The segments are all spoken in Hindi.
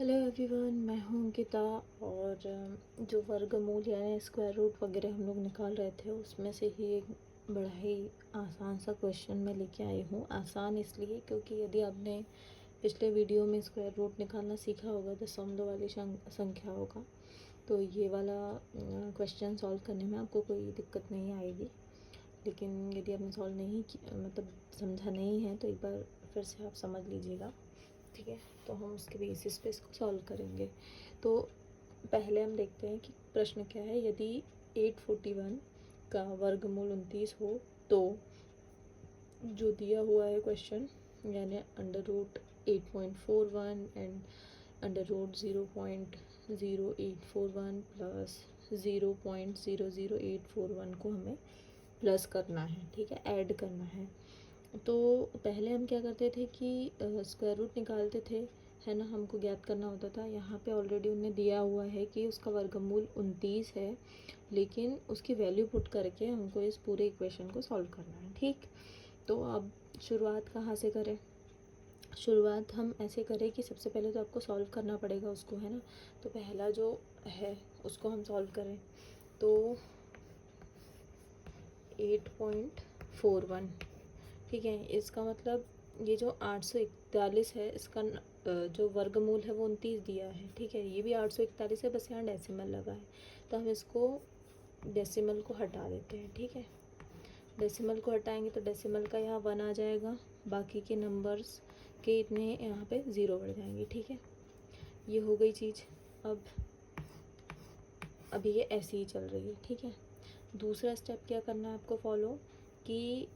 हेलो एवरीवन, मैं हूँ अंकिता। और जो वर्गमूल यानी स्क्वायर रूट वगैरह हम लोग निकाल रहे थे उसमें से ही एक बड़ा ही आसान सा क्वेश्चन मैं लेके आई हूँ। आसान इसलिए क्योंकि यदि आपने पिछले वीडियो में स्क्वायर रूट निकालना सीखा होगा, दशमलव वाली संख्याओं का, तो ये वाला क्वेश्चन सॉल्व करने में आपको कोई दिक्कत नहीं आएगी। लेकिन यदि आपने सॉल्व नहीं मतलब समझा नहीं है तो एक बार फिर से आप समझ लीजिएगा, ठीक है। तो हम उसके बेसिस पे इसको सॉल्व करेंगे। तो पहले हम देखते हैं कि प्रश्न क्या है। यदि 841 का वर्गमूल 29 हो तो जो दिया हुआ है क्वेश्चन, यानी √8.41 एंड √0.0841 प्लस 0.00841 को हमें प्लस करना है, ठीक है, ऐड करना है। तो पहले हम क्या करते थे कि स्क्वायर रूट निकालते थे, है ना, हमको ज्ञात करना होता था। यहाँ पे ऑलरेडी उन्होंने दिया हुआ है कि उसका वर्गमूल 29 है, लेकिन उसकी वैल्यू पुट करके हमको इस पूरे इक्वेशन को सॉल्व करना है, ठीक। तो अब शुरुआत कहाँ से करें? शुरुआत हम ऐसे करें कि सबसे पहले तो आपको सॉल्व करना पड़ेगा उसको, है ना। तो पहला जो है उसको हम सॉल्व करें तो 8.41, ठीक है। इसका मतलब ये जो 841 है इसका जो वर्गमूल है वो 29 दिया है, ठीक है। ये भी 841 है, बस यहाँ डेसिमल लगा है, तो हम इसको डेसिमल को हटा देते हैं, ठीक है। डेसिमल को हटाएंगे तो डेसिमल का यहाँ 1 आ जाएगा, बाकी के नंबर्स के इतने यहाँ पे 0 बढ़ जाएंगे, ठीक है। ये हो गई चीज़। अब अभी ये ऐसी ही चल रही है, ठीक है। दूसरा स्टेप क्या करना है आपको फॉलो, कि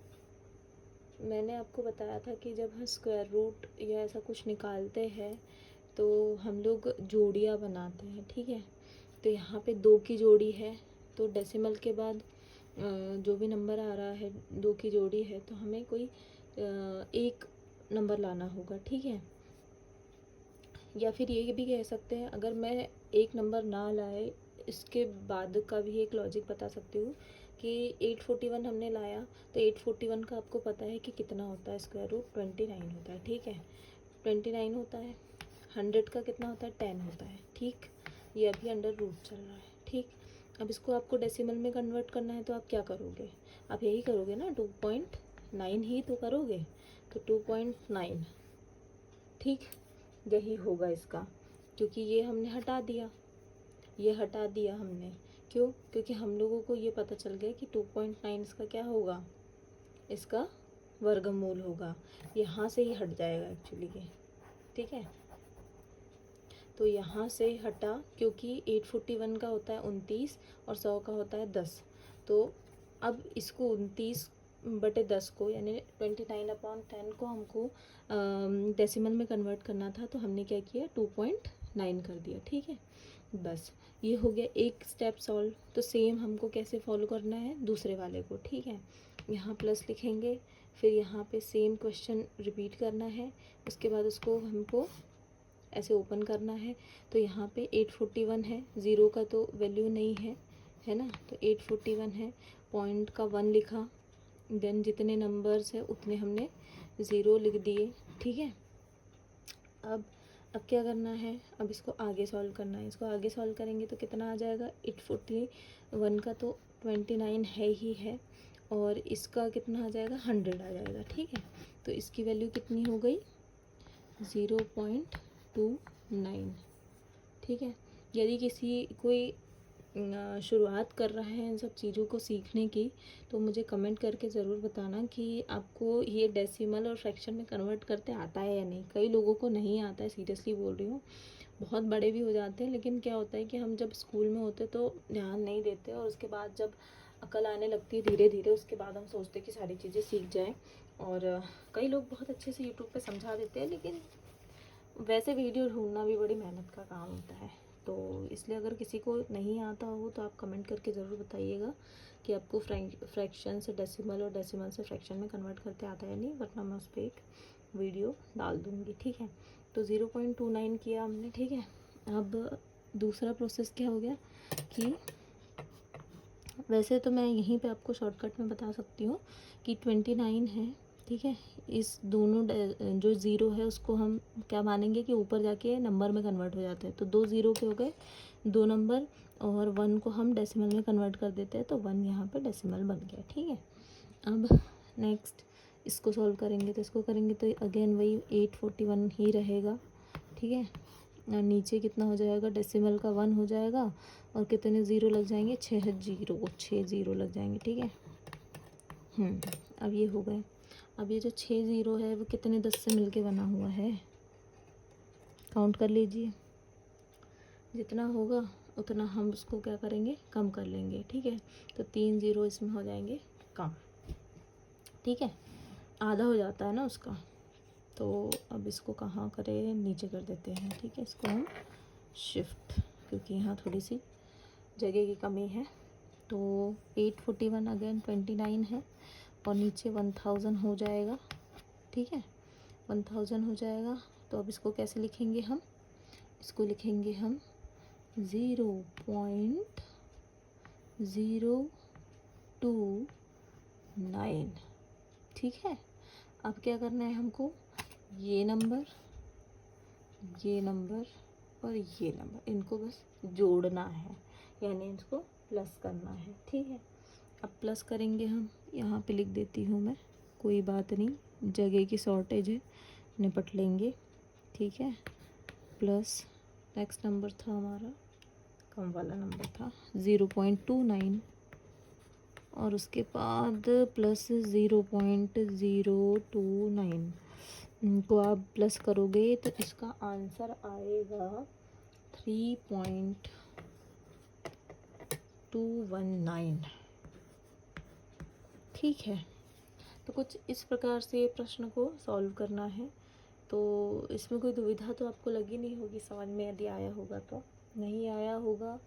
मैंने आपको बताया था कि जब हम स्क्वायर रूट या ऐसा कुछ निकालते हैं तो हम लोग जोड़ियाँ बनाते हैं, ठीक है। तो यहाँ पे 2 की जोड़ी है, तो डेसिमल के बाद जो भी नंबर आ रहा है 2 की जोड़ी है, तो हमें कोई एक नंबर लाना होगा, ठीक है। या फिर ये भी कह सकते हैं, अगर मैं एक नंबर ना लाए इसके बाद का भी एक लॉजिक बता सकती हूँ कि 841 हमने लाया तो 841 का आपको पता है कि कितना होता है, स्क्वायर रूट 29 होता है, ठीक है। 29 होता है। 100 का कितना होता है? 10 होता है, ठीक। ये अभी अंडर रूट चल रहा है, ठीक। अब इसको आपको डेसिमल में कन्वर्ट करना है तो आप क्या करोगे? आप यही करोगे ना, 2.9 ही तो करोगे, तो 2.9, ठीक। यही होगा इसका, क्योंकि ये हमने हटा दिया, ये हटा दिया हमने। क्यों? क्योंकि हम लोगों को ये पता चल गया कि 2.9 इसका क्या होगा, इसका वर्गमूल होगा। यहाँ से ही हट जाएगा एक्चुअली ये, ठीक है। तो यहाँ से हटा, क्योंकि 841 का होता है 29 और 100 का होता है 10। तो अब इसको 29/10 को यानी 29/10 को हमको डेसिमल में कन्वर्ट करना था, तो हमने क्या किया, 2.9 कर दिया, ठीक है। बस ये हो गया एक स्टेप सॉल्व। तो सेम हमको कैसे फॉलो करना है दूसरे वाले को, ठीक है। यहाँ प्लस लिखेंगे, फिर यहाँ पे सेम क्वेश्चन रिपीट करना है, उसके बाद उसको हमको ऐसे ओपन करना है। तो यहाँ पे 841 है, 0 का तो वैल्यू नहीं है, है ना। तो 841 है, पॉइंट का 1 लिखा, देन जितने नंबर्स है उतने हमने 0 लिख दिए, ठीक है। अब क्या करना है, अब इसको आगे सॉल्व करना है। इसको आगे सॉल्व करेंगे तो कितना आ जाएगा, 841 का तो 29 है ही है, और इसका कितना आ जाएगा, 100 आ जाएगा, ठीक है। तो इसकी वैल्यू कितनी हो गई, 0.29, ठीक है। यदि किसी कोई शुरुआत कर रहा है इन सब चीज़ों को सीखने की, तो मुझे कमेंट करके ज़रूर बताना कि आपको ये डेसिमल और फ्रैक्शन में कन्वर्ट करते आता है या नहीं। कई लोगों को नहीं आता है, सीरियसली बोल रही हूँ, बहुत बड़े भी हो जाते हैं। लेकिन क्या होता है कि हम जब स्कूल में होते तो ध्यान नहीं देते, और उसके बाद जब अकल आने लगती है धीरे धीरे, उसके बाद हम सोचते हैं कि सारी चीज़ें सीख जाएँ। और कई लोग बहुत अच्छे से यूट्यूब पे समझा देते हैं, लेकिन वैसे वीडियो ढूंढना भी बड़ी मेहनत का काम होता है। तो इसलिए अगर किसी को नहीं आता हो तो आप कमेंट करके ज़रूर बताइएगा कि आपको फ्रैक्शन से डेसिमल और डेसिमल से फ्रैक्शन में कन्वर्ट करते आता है या नहीं, वरना मैं उस पर एक वीडियो डाल दूँगी, ठीक है। तो 0.29 किया हमने, ठीक है। अब दूसरा प्रोसेस क्या हो गया कि वैसे तो मैं यहीं पे आपको शॉर्टकट में बता सकती हूँ कि 29 है, ठीक है। इस दोनों जो ज़ीरो है उसको हम क्या मानेंगे कि ऊपर जाके नंबर में कन्वर्ट हो जाते हैं, तो 2 ज़ीरो के हो गए 2 नंबर, और 1 को हम डेसिमल में कन्वर्ट कर देते हैं, तो 1 यहाँ पे डेसिमल बन गया। ठीक है। अब नेक्स्ट इसको सॉल्व करेंगे, तो इसको करेंगे तो अगेन वही 841 ही रहेगा। ठीक है। और नीचे कितना हो जाएगा, डेसिमल का 1 हो जाएगा, और कितने ज़ीरो लग जाएंगे, 6 ज़ीरो लग जाएंगे। ठीक है। अब ये हो गए। अब ये जो 6 ज़ीरो है वो कितने 10 से मिलके बना हुआ है, काउंट कर लीजिए। जितना होगा उतना हम उसको क्या करेंगे, कम कर लेंगे। ठीक है। तो 3 ज़ीरो इसमें हो जाएंगे कम। ठीक है। आधा हो जाता है ना उसका। तो अब इसको कहाँ करें, नीचे कर देते हैं। ठीक है। इसको हम शिफ्ट, क्योंकि यहाँ थोड़ी सी जगह की कमी है। तो 841 अगेन 29 है, और नीचे 1000 हो जाएगा। ठीक है। 1000 हो जाएगा। तो अब इसको कैसे लिखेंगे हम, इसको लिखेंगे हम 0.029। ठीक है। अब क्या करना है हमको, ये नंबर और ये नंबर, इनको बस जोड़ना है, यानी इसको प्लस करना है। ठीक है। अब प्लस करेंगे हम, यहाँ पे लिख देती हूँ मैं, कोई बात नहीं, जगह की शॉर्टेज है, निपट लेंगे। ठीक है। प्लस नेक्स्ट नंबर था हमारा, कम वाला नंबर था 0.29, और उसके बाद प्लस 0.029 को आप प्लस करोगे तो इसका आंसर आएगा 3.219। ठीक है। तो कुछ इस प्रकार से प्रश्न को सॉल्व करना है। तो इसमें कोई दुविधा तो आपको लगी नहीं होगी, समझ में यदि आया होगा तो। नहीं आया होगा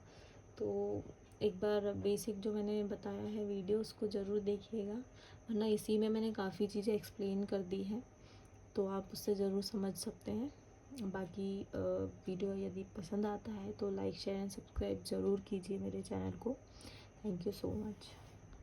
तो एक बार बेसिक जो मैंने बताया है वीडियो उसको ज़रूर देखिएगा, वरना इसी में मैंने काफ़ी चीज़ें एक्सप्लेन कर दी हैं, तो आप उससे ज़रूर समझ सकते हैं। बाकी वीडियो यदि पसंद आता है तो लाइक शेयर एंड सब्सक्राइब ज़रूर कीजिए मेरे चैनल को। Thank you so much.